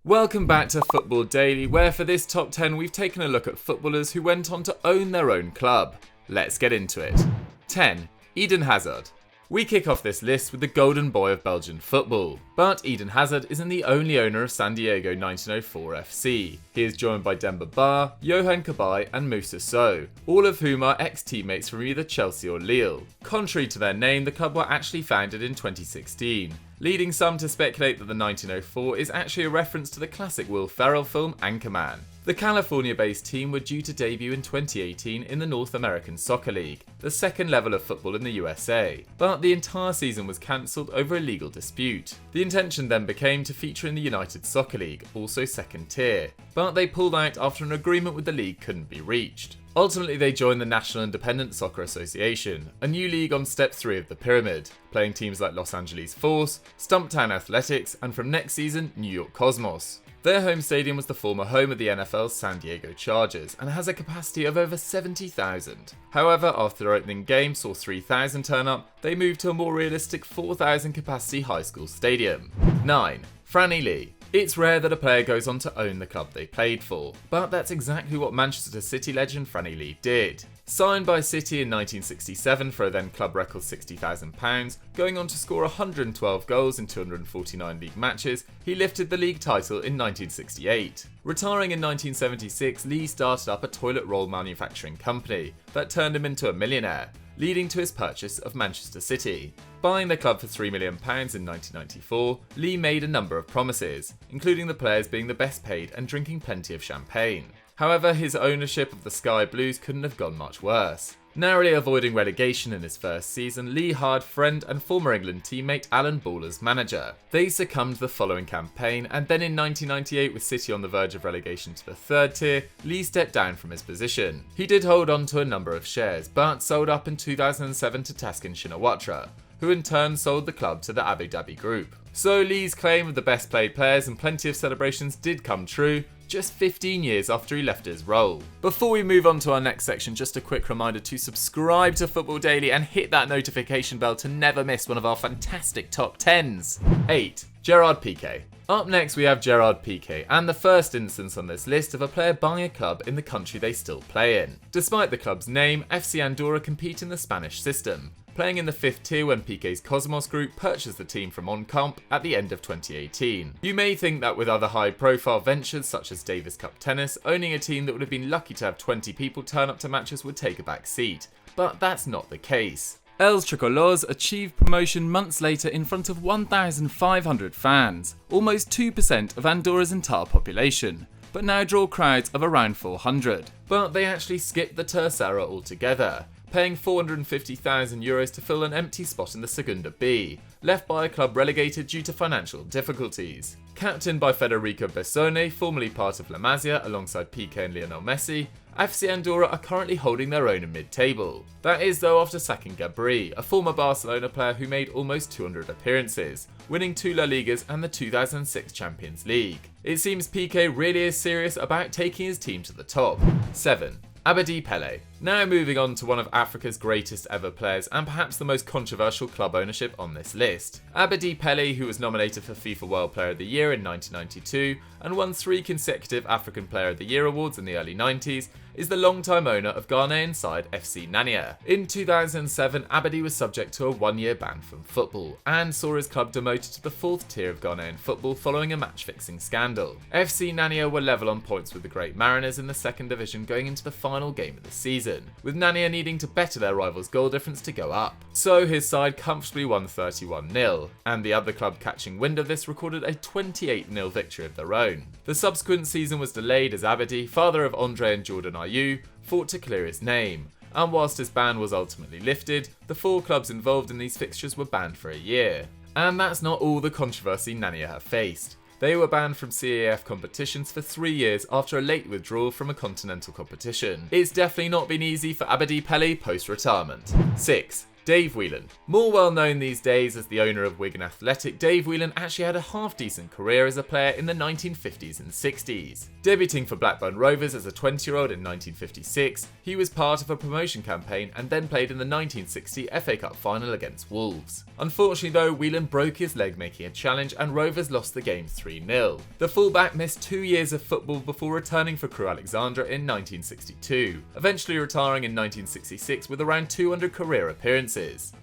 Welcome back to Football Daily, where for this top 10 we've taken a look at footballers who went on to own their own club. Let's get into it. 10. Eden Hazard. We kick off this list with the golden boy of Belgian football. But Eden Hazard isn't the only owner of San Diego 1904 FC. He is joined by Demba Ba, Yohan Cabaye and Moussa Sow, all of whom are ex-teammates from either Chelsea or Lille. Contrary to their name, the club were actually founded in 2016, leading some to speculate that the 1904 is actually a reference to the classic Will Ferrell film Anchorman. The California-based team were due to debut in 2018 in the North American Soccer League, the second level of football in the USA, but the entire season was cancelled over a legal dispute. The intention then became to feature in the United Soccer League, also second tier, but they pulled out after an agreement with the league couldn't be reached. Ultimately, they joined the National Independent Soccer Association, a new league on step 3 of the pyramid, playing teams like Los Angeles Force, Stumptown Athletics, and from next season, New York Cosmos. Their home stadium was the former home of the NFL's San Diego Chargers and has a capacity of over 70,000. However, after their opening game saw 3,000 turn up, they moved to a more realistic 4,000 capacity high school stadium. 9. Franny Lee. It's rare that a player goes on to own the club they played for, but that's exactly what Manchester City legend Franny Lee did. Signed by City in 1967 for a then club record £60,000, going on to score 112 goals in 249 league matches, he lifted the league title in 1968. Retiring in 1976, Lee started up a toilet roll manufacturing company that turned him into a millionaire, leading to his purchase of Manchester City. Buying the club for £3 million in 1994, Lee made a number of promises, including the players being the best paid and drinking plenty of champagne. However, his ownership of the Sky Blues couldn't have gone much worse. Narrowly avoiding relegation in his first season, Lee hired friend and former England teammate Alan Ball as manager. They succumbed the following campaign, and then in 1998, with City on the verge of relegation to the third tier, Lee stepped down from his position. He did hold on to a number of shares, but sold up in 2007 to Taskin Shinawatra, who in turn sold the club to the Abu Dhabi Group. So Lee's claim of the best played players and plenty of celebrations did come true, just 15 years after he left his role. Before we move on to our next section, just a quick reminder to subscribe to Football Daily and hit that notification bell to never miss one of our fantastic top 10s. 8. Gerard Pique. Up next we have Gerard Pique, and the first instance on this list of a player buying a club in the country they still play in. Despite the club's name, FC Andorra compete in the Spanish system, playing in the 5th tier when Pique's Cosmos group purchased the team from Oncamp at the end of 2018. You may think that with other high-profile ventures such as Davis Cup Tennis, owning a team that would have been lucky to have 20 people turn up to matches would take a back seat, but that's not the case. Els Tricolors achieved promotion months later in front of 1,500 fans, almost 2% of Andorra's entire population, but now draw crowds of around 400. But they actually skipped the Tercera altogether, paying €450,000 to fill an empty spot in the Segunda B, left by a club relegated due to financial difficulties. Captained by Federico Bessone, formerly part of La Masia alongside Pique and Lionel Messi, FC Andorra are currently holding their own in mid-table. That is though after sacking Gabri, a former Barcelona player who made almost 200 appearances, winning 2 La Ligas and the 2006 Champions League. It seems Pique really is serious about taking his team to the top. 7. Abedi Pele. Now moving on to one of Africa's greatest ever players and perhaps the most controversial club ownership on this list. Abedi Pele, who was nominated for FIFA World Player of the Year in 1992 and won 3 consecutive African Player of the Year awards in the early 90s, is the long-time owner of Ghanaian side FC Nania. In 2007, Abedi was subject to a 1-year ban from football and saw his club demoted to the 4th tier of Ghanaian football following a match-fixing scandal. FC Nania were level on points with the Great Mariners in the 2nd division going into the final game of the season, with Nania needing to better their rivals' goal difference to go up. So his side comfortably won 31-0, and the other club catching wind of this recorded a 28-0 victory of their own. The subsequent season was delayed as Abedi, father of Andre and Jordan Ayew, fought to clear his name, and whilst his ban was ultimately lifted, the 4 clubs involved in these fixtures were banned for a year. And that's not all the controversy Nania have faced. They were banned from CAF competitions for 3 years after a late withdrawal from a continental competition. It's definitely not been easy for Abedi Pele post-retirement. 6. Dave Whelan. More well known these days as the owner of Wigan Athletic, Dave Whelan actually had a half-decent career as a player in the 1950s and 60s. Debuting for Blackburn Rovers as a 20-year-old in 1956, he was part of a promotion campaign and then played in the 1960 FA Cup final against Wolves. Unfortunately though, Whelan broke his leg making a challenge and Rovers lost the game 3-0. The fullback missed 2 years of football before returning for Crewe Alexandra in 1962, eventually retiring in 1966 with around 200 career appearances.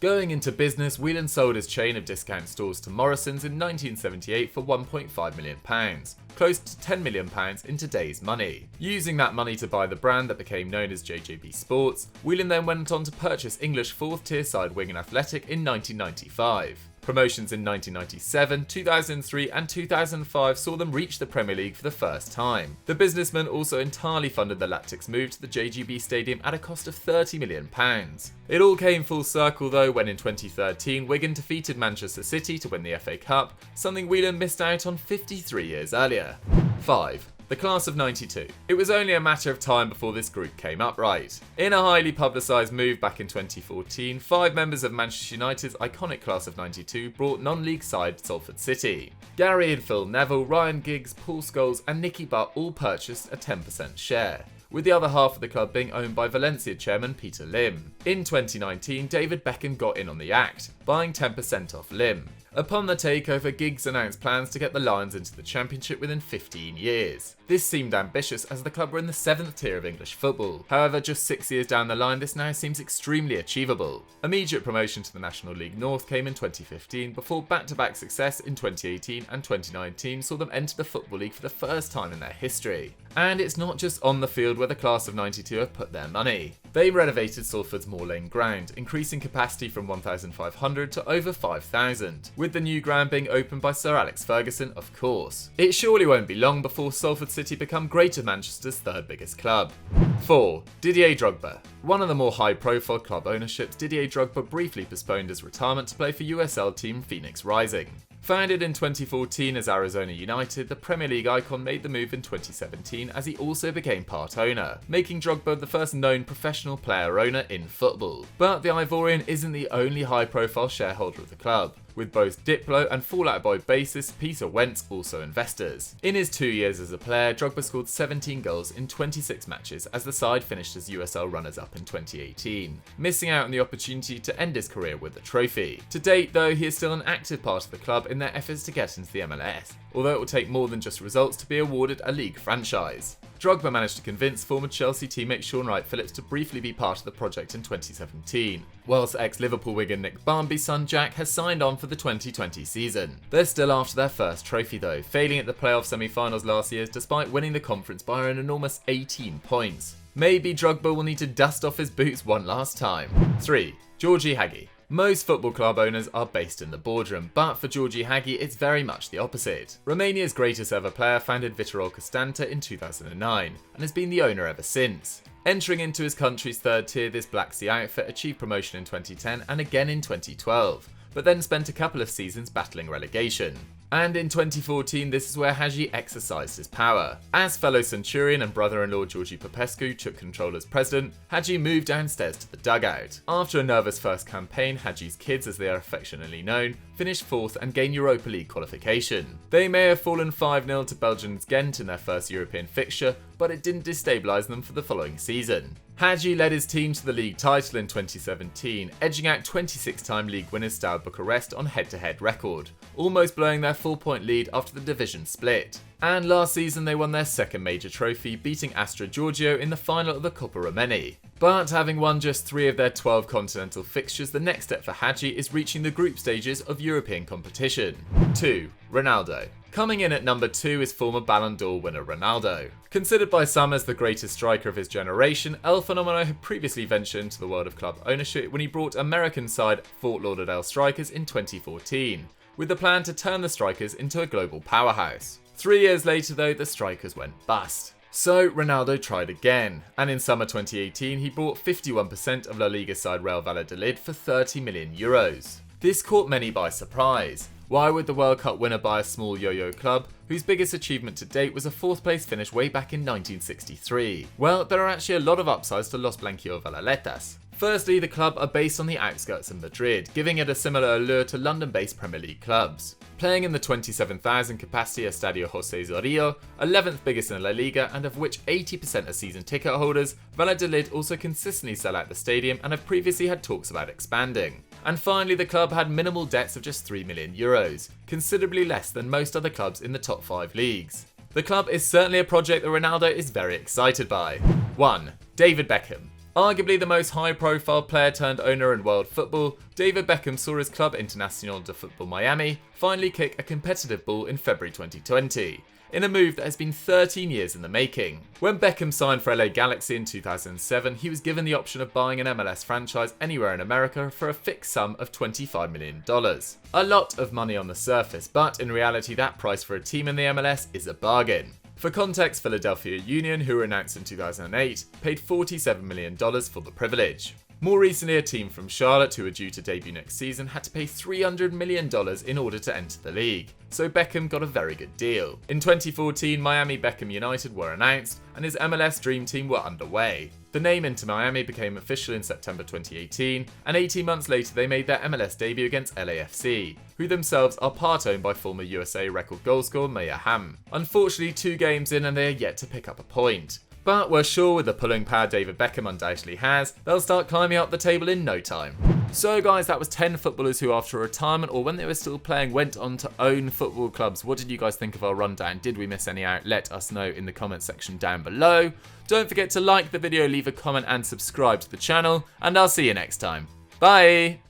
Going into business, Whelan sold his chain of discount stores to Morrison's in 1978 for £1.5 million, close to £10 million in today's money. Using that money to buy the brand that became known as JJB Sports, Whelan then went on to purchase English 4th tier side Wigan Athletic in 1995. Promotions in 1997, 2003 and 2005 saw them reach the Premier League for the first time. The businessman also entirely funded the Lactics move to the JGB Stadium at a cost of £30 million. It all came full circle though when in 2013 Wigan defeated Manchester City to win the FA Cup, something Whelan missed out on 53 years earlier. 5. The class of 92. It was only a matter of time before this group came upright. In a highly publicised move back in 2014, 5 members of Manchester United's iconic class of 92 brought non-league side Salford City. Gary and Phil Neville, Ryan Giggs, Paul Scholes and Nicky Butt all purchased a 10% share, with the other half of the club being owned by Valencia chairman Peter Lim. In 2019, David Beckham got in on the act, buying 10% off Lim. Upon the takeover, Giggs announced plans to get the Lions into the Championship within 15 years. This seemed ambitious as the club were in the 7th tier of English football. However, just 6 years down the line, this now seems extremely achievable. Immediate promotion to the National League North came in 2015 before back-to-back success in 2018 and 2019 saw them enter the Football League for the first time in their history. And it's not just on the field where the class of 92 have put their money. They renovated Salford's Moor Lane ground, increasing capacity from 1,500 to over 5,000, with the new ground being opened by Sir Alex Ferguson, of course. It surely won't be long before Salford City become Greater Manchester's 3rd biggest club. 4. Didier Drogba. One of the more high-profile club ownerships, Didier Drogba briefly postponed his retirement to play for USL team Phoenix Rising. Founded in 2014 as Arizona United, the Premier League icon made the move in 2017 as he also became part owner, making Drogba the first known professional player owner in football. But the Ivorian isn't the only high-profile shareholder of the club, with both Diplo and Fall Out Boy bassist Peter Wentz also investors. In his 2 years as a player, Drogba scored 17 goals in 26 matches as the side finished as USL runners-up in 2018, missing out on the opportunity to end his career with the trophy. To date though, he is still an active part of the club in their efforts to get into the MLS, although it will take more than just results to be awarded a league franchise. Drogba managed to convince former Chelsea teammate Sean Wright-Phillips to briefly be part of the project in 2017, whilst ex-Liverpool winger Nick Barmby's son Jack has signed on for the 2020 season. They're still after their first trophy though, failing at the playoff semi-finals last year despite winning the conference by an enormous 18 points. Maybe Drogba will need to dust off his boots one last time. 3. Gheorghe Hagi. Most football club owners are based in the boardroom, but for Gheorghe Hagi it's very much the opposite. Romania's greatest ever player founded Viitorul Constanța in 2009 and has been the owner ever since. Entering into his country's 3rd tier, this Black Sea outfit achieved promotion in 2010 and again in 2012, but then spent a couple of seasons battling relegation. And in 2014, this is where Hagi exercised his power. As fellow Centurion and brother-in-law Georgi Popescu took control as president, Hagi moved downstairs to the dugout. After a nervous first campaign, Hagi's kids, as they are affectionately known, finished 4th and gained Europa League qualification. They may have fallen 5-0 to Belgium's Ghent in their first European fixture, but it didn't destabilise them for the following season. Hagi led his team to the league title in 2017, edging out 26-time league winners Steaua Bucharest on head-to-head record, almost blowing their 4-point lead after the division split. And last season they won their 2nd major trophy, beating Astra Giorgio in the final of the Coppa Romeni. But having won just 3 of their 12 continental fixtures, the next step for Hagi is reaching the group stages of European competition. 2. Ronaldo. Coming in at number 2 is former Ballon d'Or winner Ronaldo. Considered by some as the greatest striker of his generation, El Fenomeno had previously ventured into the world of club ownership when he brought American side Fort Lauderdale Strikers in 2014, with the plan to turn the Strikers into a global powerhouse. 3 years later though, the Strikers went bust. So Ronaldo tried again, and in summer 2018 he bought 51% of La Liga side Real Valladolid for €30 million. This caught many by surprise. Why would the World Cup winner buy a small yo-yo club, whose biggest achievement to date was a 4th place finish way back in 1963? Well, there are actually a lot of upsides to Los Blanquillo Valaletas. Firstly, the club are based on the outskirts of Madrid, giving it a similar allure to London-based Premier League clubs. Playing in the 27,000 capacity Estadio José Zorrilla, 11th biggest in La Liga and of which 80% are season ticket holders, Valladolid also consistently sell out the stadium and have previously had talks about expanding. And finally, the club had minimal debts of just €3 million, considerably less than most other clubs in the top 5 leagues. The club is certainly a project that Ronaldo is very excited by. 1. David Beckham. Arguably the most high-profile player turned owner in world football, David Beckham saw his club Internacional de Football Miami finally kick a competitive ball in February 2020, in a move that has been 13 years in the making. When Beckham signed for LA Galaxy in 2007, he was given the option of buying an MLS franchise anywhere in America for a fixed sum of $25 million. A lot of money on the surface, but in reality that price for a team in the MLS is a bargain. For context, Philadelphia Union, who were announced in 2008, paid $47 million for the privilege. More recently, a team from Charlotte, who are due to debut next season, had to pay $300 million in order to enter the league, so Beckham got a very good deal. In 2014, Miami Beckham United were announced, and his MLS Dream Team were underway. The name Inter Miami became official in September 2018, and 18 months later they made their MLS debut against LAFC, who themselves are part-owned by former USA record goalscorer Maya Hamm. Unfortunately, 2 games in and they are yet to pick up a point. But we're sure with the pulling power David Beckham undoubtedly has, they'll start climbing up the table in no time. So guys, that was 10 footballers who after retirement or when they were still playing went on to own football clubs. What did you guys think of our rundown? Did we miss any out? Let us know in the comment section down below. Don't forget to like the video, leave a comment and subscribe to the channel, and I'll see you next time. Bye!